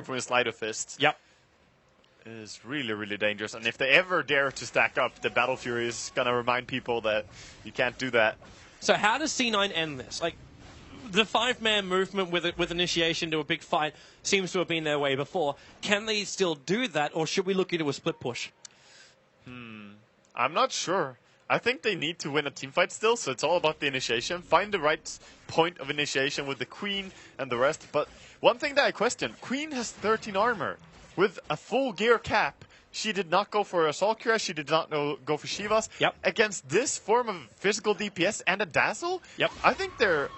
from his Sleight of Fist. Yep. Is really, really dangerous. And if they ever dare to stack up, the Battle Fury is going to remind people that you can't do that. So how does C9 end this? Like, the 5-man movement with initiation to a big fight seems to have been their way before. Can they still do that, or should we look into a split push? I'm not sure. I think they need to win a team fight still, so it's all about the initiation. Find the right point of initiation with the Queen and the rest. But one thing that I question, Queen has 13 armor. With a full gear cap, she did not go for Assault Cuirass, she did not go for Shivas. Yep. Against this form of physical DPS and a Dazzle, Yep. I think they're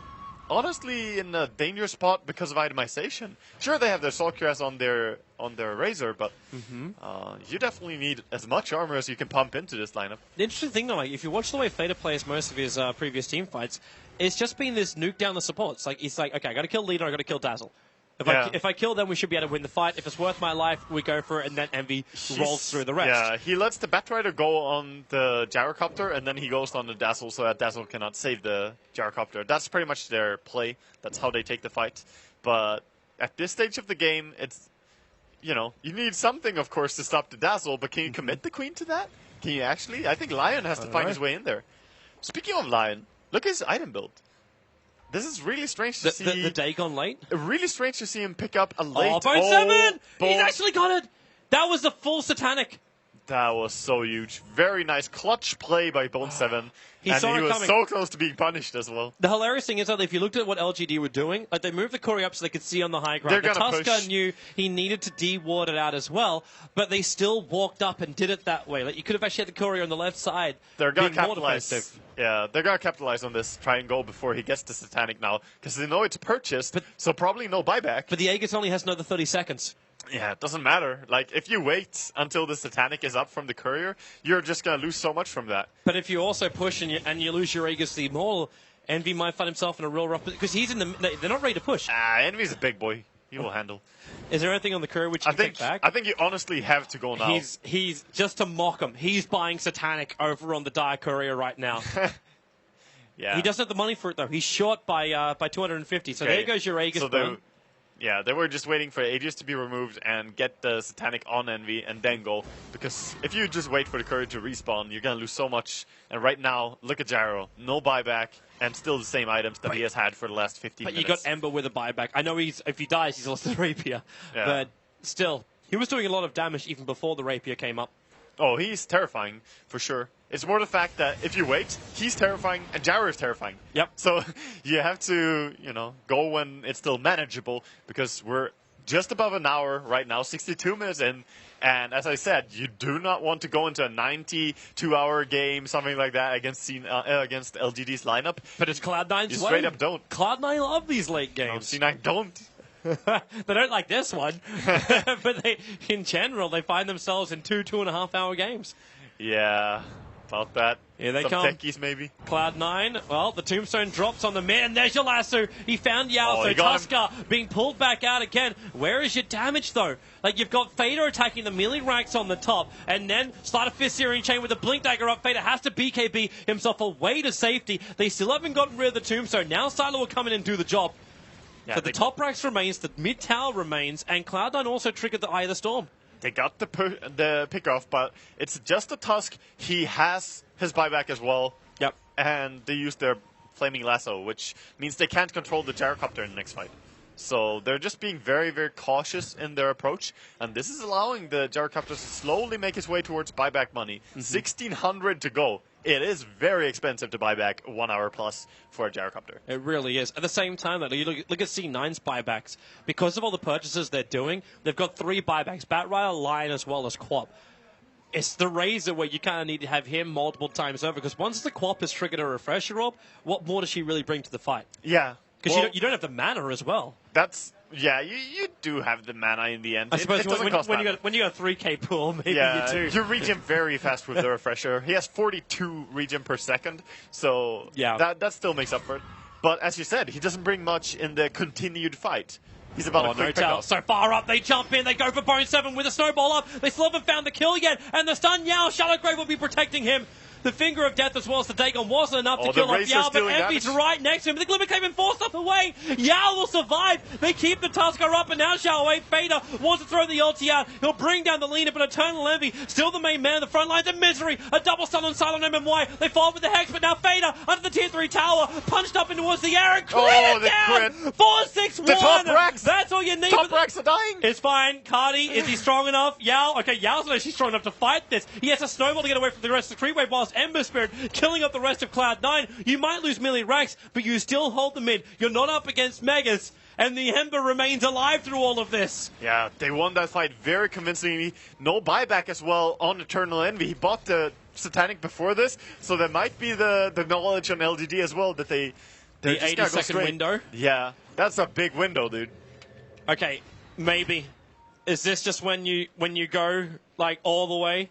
honestly in a dangerous spot because of itemization. Sure, they have their Assault Cuirass on their Razor, but you definitely need as much armor as you can pump into this lineup. The interesting thing, though, like, if you watch the way Fader plays most of his previous team fights, it's just been this nuke down the supports. Like, it's like, okay, I got to kill Leader, I got to kill Dazzle. If I kill them, we should be able to win the fight. If it's worth my life, we go for it, and then Envy rolls through the rest. Yeah, he lets the Batrider go on the Gyrocopter, and then he goes on the Dazzle so that Dazzle cannot save the Gyrocopter. That's pretty much their play. That's how they take the fight. But at this stage of the game, it's, you know, you need something, of course, to stop the Dazzle, but can you commit the Queen to that? Can you actually? I think Lion has to find his way in there. Speaking of Lion, look at his item build. This is really strange to see. The day gone late? Really strange to see him pick up a late... Oh, Bone 7! He's actually got it! That was the full Satanic. That was so huge. Very nice clutch play by Bone 7. He and saw he it was coming. so close to being punished as well. The hilarious thing is that if you looked at what LGD were doing, like they moved the Courier up so they could see on the high ground. They're The gonna Tusker push. knew he needed to de-ward it out as well, but they still walked up and did it that way. Like you could have actually had the Courier on the left side. They're going to being more capitalize. defensive. Yeah, they're going to capitalize on this try and go before he gets the Satanic now. Because they know it's purchased, so probably no buyback. But the Aegis only has another 30 seconds. Yeah, it doesn't matter. Like, if you wait until the Satanic is up from the Courier, you're just going to lose so much from that. But if you also push and you lose your Aegis the more, Envy might find himself in a real rough... Because he's in the... They're not ready to push. Envy's a big boy. He will handle. Is there anything on the Courier which you can take back? I think you honestly have to go now. He's just to mock him. He's buying Satanic over on the Dire Courier right now. Yeah. He doesn't have the money for it, though. He's short by 250. So there goes your Aegis burn. Yeah, they were just waiting for Aegis to be removed and get the Satanic on Envy and then go. Because if you just wait for the Courier to respawn, you're going to lose so much. And right now, look at Gyro. No buyback and still the same items that he has had for the last 15 minutes. But you got Ember with a buyback. I know if he dies, he's lost the Rapier. Yeah. But still, he was doing a lot of damage even before the Rapier came up. Oh, he's terrifying, for sure. It's more the fact that if you wait, he's terrifying and Gyro is terrifying. Yep. So you have to, go when it's still manageable, because we're just above an hour right now, 62 minutes in. And as I said, you do not want to go into a 92-hour game, something like that, against LGD's lineup. But it's Cloud9's You straight up don't. Cloud9 love these late games. No, C9 don't. They don't like this one. But in general, they find themselves in 2.5 hour games. Yeah, about that. Here they Some come. techies, maybe. Cloud9, well, the tombstone drops on the mid, and there's your lasso. He found Yao, Oh, so he got him. Tusker being pulled back out again. Where is your damage, though? Like, you've got Fader attacking the melee ranks on the top, and then Sleight of Fist Searing Chain with a Blink Dagger up. Fader has to BKB himself away to safety. They still haven't gotten rid of the tombstone. Now Silo will come in and do the job. Yeah, So the top racks remains, the mid tower remains, and Cloud9 also triggered the Eye of the Storm. They got the pick off, but it's just a Tusk. He has his buyback as well. Yep. And they use their Flaming Lasso, which means they can't control the Gyrocopter in the next fight. So they're just being very, very cautious in their approach, and this is allowing the Gyrocopter to slowly make his way towards buyback money. 1,600 to go. It is very expensive to buy back 1 hour plus for a Gyrocopter. It really is. At the same time, though, you look at C9's buybacks. Because of all the purchases they're doing, they've got 3 buybacks. Batrider, Lion, as well as Quap. It's the Razor where you kind of need to have him multiple times over, because once the Quap has triggered a Refresher Orb, what more does she really bring to the fight? Yeah. Because you don't have the mana as well. Yeah, you do have the mana in the end. I suppose it doesn't cost mana. when you got a 3k pool, maybe Yeah, you do. you regen very fast with the Refresher. He has 42 regen per second, so yeah. that still makes up for it. But as you said, he doesn't bring much in the continued fight. He's about a quick pick-off. So far up, they jump in, they go for Bone 7 with a snowball up. They still haven't found the kill yet, and the stun Yao, Shallow Grave will be protecting him. The Finger of Death as well as the Dagon wasn't enough to Oh, kill the off Razor's Yao, but dealing Envy's damage. right next to him. The Glimmer came in 4 stuff away. Yao will survive. They keep the Tusker up, and now Xiao Wei Fader wants to throw the ulti out. He'll bring down the leader, but Eternal Envy still the main man in the front lines. And Misery, a double stun on Silent MMY. They fall with the Hex, but now Fader under the tier 3 tower, punched up in towards the air and crit it the down. crit. 4-6-1. The top racks. That's all you need. Top racks are dying. It's fine. Cardi, is he strong enough? Yao. Okay, Yao's not actually strong enough to fight this. He has a snowball to get away from the rest of the creep wave, whilst Ember Spirit killing up the rest of Cloud9. You might lose melee racks, but you still hold the mid. You're not up against Megas, and the Ember remains alive through all of this. Yeah, they won that fight very convincingly. No buyback as well on Eternal Envy. He bought the Satanic before this, so there might be the knowledge on LGD as well that they're The just gonna go 80-second straight. window. Yeah, that's a big window, dude. Okay, maybe. Is this just when you go like all the way?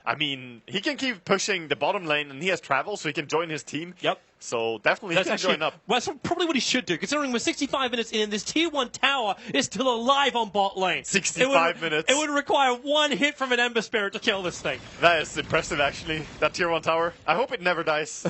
I mean, he can keep pushing the bottom lane, and he has travel, so he can join his team. Yep. So definitely he can join up. Well, that's probably what he should do, considering we're 65 minutes in, this tier 1 tower is still alive on bot lane. 65 minutes. It would require one hit from an Ember Spirit to kill this thing. That is impressive, actually. That tier 1 tower. I hope it never dies.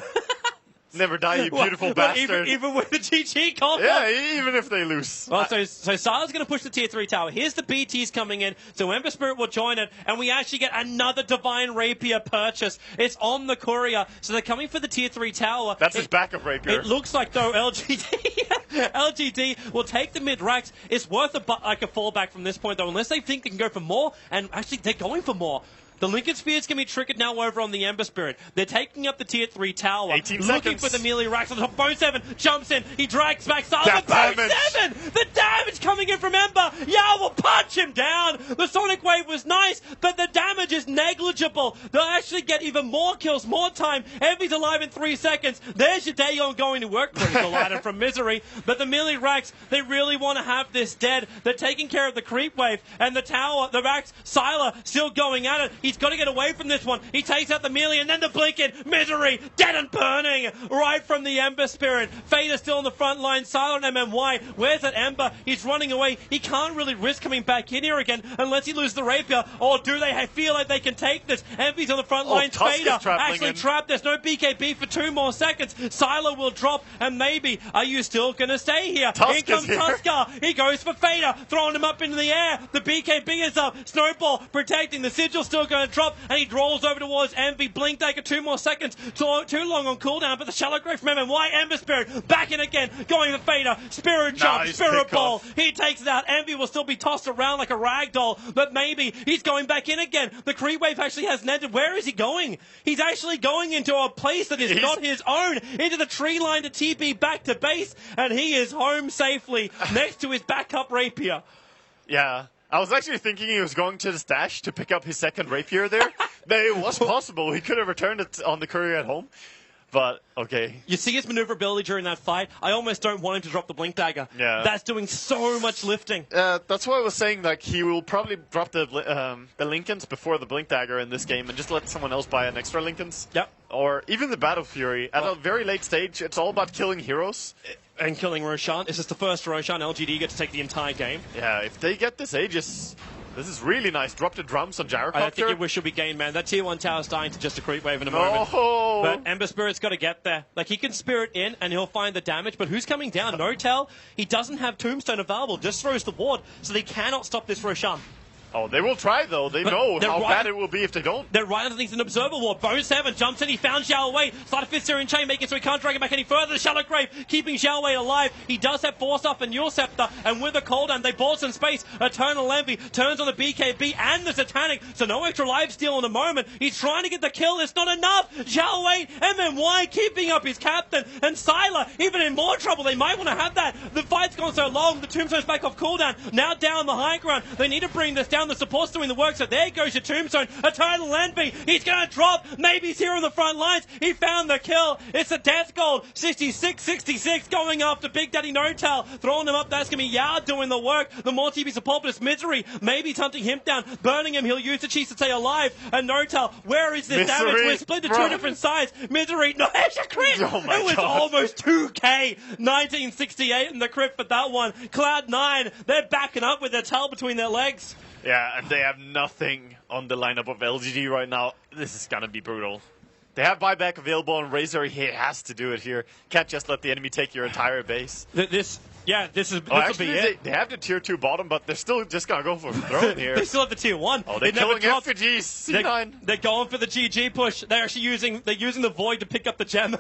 Never die, you beautiful bastard. Even with the GG call. Yeah, even if they lose. Well, so Sila's going to push the tier 3 tower. Here's the BTs coming in, so Ember Spirit will join it, and we actually get another Divine Rapier purchase. It's on the courier, so they're coming for the tier 3 tower. That's his backup rapier. It looks like, though, LGD will take the mid-racks. It's worth a fallback from this point, though, unless they think they can go for more, and actually they're going for more. The Lincoln Spears can be triggered now over on the Ember Spirit. They're taking up the tier 3 tower. 18 looking seconds. for the melee racks on the top. Bone 7 jumps in. He drags back Silent. That Bone damage. 7! The damage coming in from Ember. Yao will punch him down. The Sonic Wave was nice, but the damage is negligible. They'll actually get even more kills, more time. Envy's alive in 3 seconds. There's your Dagon going to work. Critical item from Misery. But the melee racks, they really want to have this dead. They're taking care of the creep wave. And the tower, the racks, Sylar still going at it. He's got to get away from this one. He takes out the melee and then the blinking. Misery, dead and burning, right from the Ember Spirit. Fader still on the front line. Silent MMY. Where's that Ember? He's running away. He can't really risk coming back in here again unless he loses the rapier. Or do they feel like they can take this? Envy's on the front line. Tusk Fader is trapping actually in. trapped. There's no BKB for 2 more seconds. Sylar will drop, and maybe are you still going to stay here? Tusk Here comes is here. Tusker. He goes for Fader, throwing him up into the air. The BKB is up. Snowball protecting. The Sigil's still going to drop, and he rolls over towards Envy. Blink Dagger, 2 more seconds. Too long on cooldown, but the Shallow Grave from MMY. Ember Spirit back in again, going for Fader. Spirit jump, Nice Spirit pick ball. off. He takes it out. Envy will still be tossed around like a rag doll, but maybe he's going back in again. The creep wave actually hasn't ended. Where is he going? He's actually going into a place that is not his own, into the tree line to TP back to base, and he is home safely next to his backup rapier. Yeah. I was actually thinking he was going to the stash to pick up his second rapier there. It was possible. He could have returned it on the courier at home. But, okay. You see his maneuverability during that fight. I almost don't want him to drop the Blink Dagger. Yeah. That's doing so much lifting. That's why I was saying, like, he will probably drop the Lincolns before the Blink Dagger in this game and just let someone else buy an extra Lincolns. Yep. Or even the Battle Fury. At a very late stage, it's all about killing heroes. And killing Roshan. This is the first Roshan LGD get to take the entire game. Yeah, if they get this Aegis, this is really nice. Drop the drums on Gyrocopter. I don't think you wish you'll be gained, man. That tier 1 tower's dying to just a creep wave in a moment. Oh! But Ember Spirit's got to get there. Like, he can spirit in and he'll find the damage, but who's coming down? No-Tell. He doesn't have Tombstone available, just throws the ward, so they cannot stop this Roshan. Oh, they will try, though. They know how bad it will be if they don't. They're right underneath an Observer Ward. Bone 7 jumps in. He found Xiao Wei. Started fifth Syrian Chain, making so he can't drag him back any further. The Shallow Grave keeping Xiao Wei alive. He does have Force Up and Yule Scepter, and with a cooldown, they bought some space. Eternal Envy turns on the BKB and the Satanic, so no extra life steal in a moment. He's trying to get the kill. It's not enough. Xiao Wei, MMY keeping up his captain, and Sylar even in more trouble. They might want to have that. The fight's gone so long. The Tombstone's back off cooldown. Now down the high ground. They need to bring this down. The support's doing the work. So there goes your Tombstone. Eternal Envy. He's going to drop. Maybe he's here on the front lines. He found the kill. It's a death gold. 66-66 going after Big Daddy No-Tail. Throwing him up. That's going to be Yard doing the work. The more TP support, but it's Misery. Maybe he's hunting him down. Burning him. He'll use the cheese to stay alive. And No-Tail, where is this damage? We're split to 2 different sides. Misery. No, it's a crit. Oh my it was God. almost 2K. 1968 in the crit for that one. Cloud9, they're backing up with their tail between their legs. Yeah, and they have nothing on the lineup of LGD right now. This is gonna be brutal. They have buyback available on Razor. He has to do it here. Can't just let the enemy take your entire base. This will Actually, be it. they have the tier 2 bottom, but they're still just going to go for a throne here. They still have the tier 1. Oh, they're killing effigies. C9. They're going for the GG push. They're actually using the Void to pick up the gem.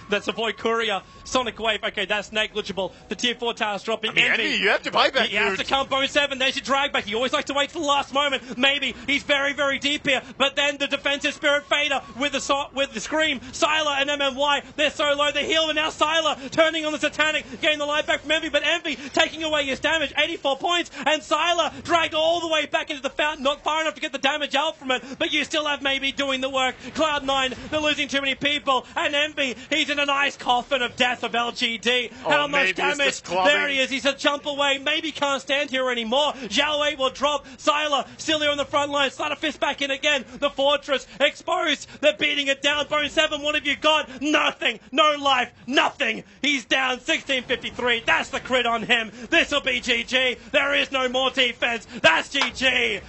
That's a Void Courier. Sonic Wave. Okay, that's negligible. The tier 4 tower's dropping. I mean, Envy, you have to buy back, He has to count Bone 7. There's your drag back. He always likes to wait for the last moment. Maybe. He's very, very deep here. But then the defensive Spirit Fader with the Scream. Sylar and MMY. They're so low. They heal. And now Sylar turning on the Satanic. Getting the life back from Envy. But Envy taking away his damage. 84 points. And Sylar dragged all the way back into the fountain. Not far enough to get the damage out from it. But you still have maybe doing the work. Cloud9, they're losing too many people. And Envy, he's in a nice coffin of death of LGD. How much damage? There he is. He's a jump away. Maybe can't stand here anymore. Zhao Wei will drop. Sylar still here on the front line. Slaughter Fist back in again. The fortress exposed. They're beating it down. Bone 7, what have you got? Nothing. No life. Nothing. He's down. 1653. That's the crit on him. This will be GG. There is no more defense. That's GG.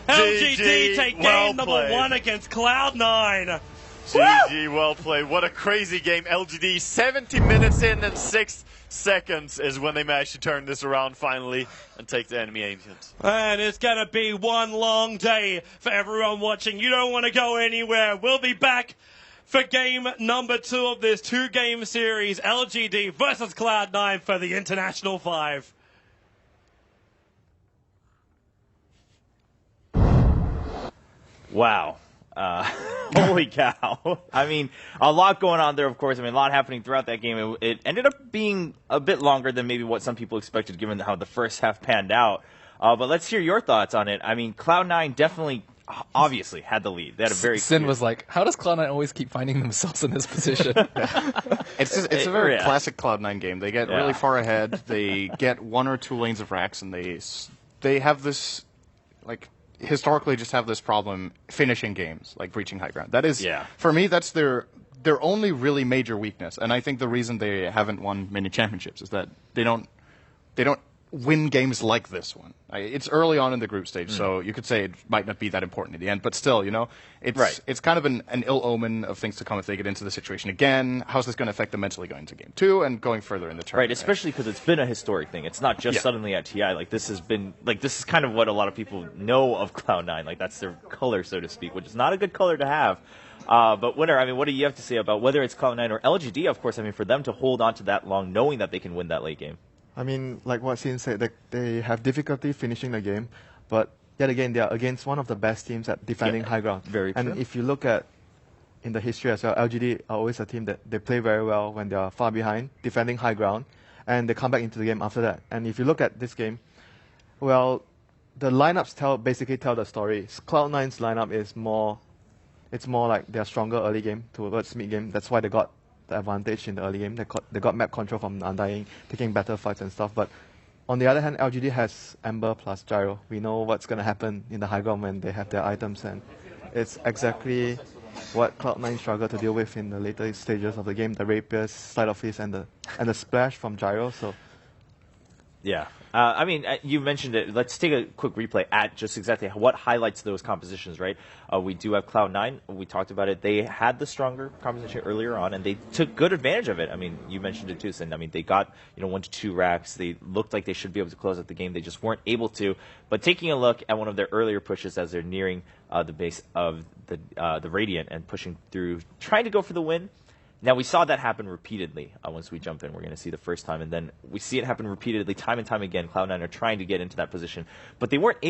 LGD take game number 1 against Cloud9. GG, well played. What a crazy game. LGD 70 minutes in and 6 seconds is when they managed to turn this around finally and take the enemy Ancients. And it's going to be one long day for everyone watching. You don't want to go anywhere. We'll be back for game number 2 of this 2-game series. LGD versus Cloud9 for the International 5. Wow. Holy cow. I mean, a lot going on there, of course. I mean, a lot happening throughout that game. It ended up being a bit longer than maybe what some people expected, given how the first half panned out. But let's hear your thoughts on it. I mean, Cloud9 definitely, obviously, had the lead. They had a very Sin was like, how does Cloud9 always keep finding themselves in this position? It's a very classic Cloud9 game. They get really far ahead. They get 1 or 2 lanes of racks, and they have this, like, historically just have this problem finishing games, like reaching high ground. That is, for me, that's their only really major weakness. And I think the reason they haven't won many championships is that they don't win games like this one. It's early on in the group stage, so you could say it might not be that important in the end. But still, it's kind of an ill omen of things to come if they get into the situation again. How's this going to affect them mentally going into game 2 and going further in the tournament? Right, especially because it's been a historic thing. It's not just suddenly at TI. Like, this has been, like, this is kind of what a lot of people know of Cloud9. Like, that's their color, so to speak, which is not a good color to have. But Winner, I mean, what do you have to say about whether it's Cloud9 or LGD, of course, I mean, for them to hold on to that long, knowing that they can win that late game? I mean, like what Sin said, they have difficulty finishing the game, but yet again, they are against one of the best teams at defending high ground. Very true. And if you look at in the history as well, LGD are always a team that they play very well when they are far behind, defending high ground, and they come back into the game after that. And if you look at this game, well, the lineups basically tell the story. Cloud9's lineup is more like their stronger early game towards mid game. That's why they got the advantage in the early game. They got map control from Undying, taking better fights and stuff. But on the other hand, LGD has Ember plus Gyro. We know what's going to happen in the high ground when they have their items, and it's exactly what Cloud9 struggle to deal with in the later stages of the game. The Rapiers, Slide of Fist, and the splash from Gyro. So yeah. I mean, you mentioned it. Let's take a quick replay at just exactly what highlights those compositions, right? We do have Cloud9. We talked about it. They had the stronger composition earlier on, and they took good advantage of it. I mean, you mentioned it too, Sin. I mean, they got 1 to 2 racks. They looked like they should be able to close out the game. They just weren't able to. But taking a look at one of their earlier pushes as they're nearing the base of the Radiant and pushing through, trying to go for the win. Now, we saw that happen repeatedly. Once we jump in, we're going to see the first time, and then we see it happen repeatedly, time and time again. Cloud9 are trying to get into that position, but they weren't able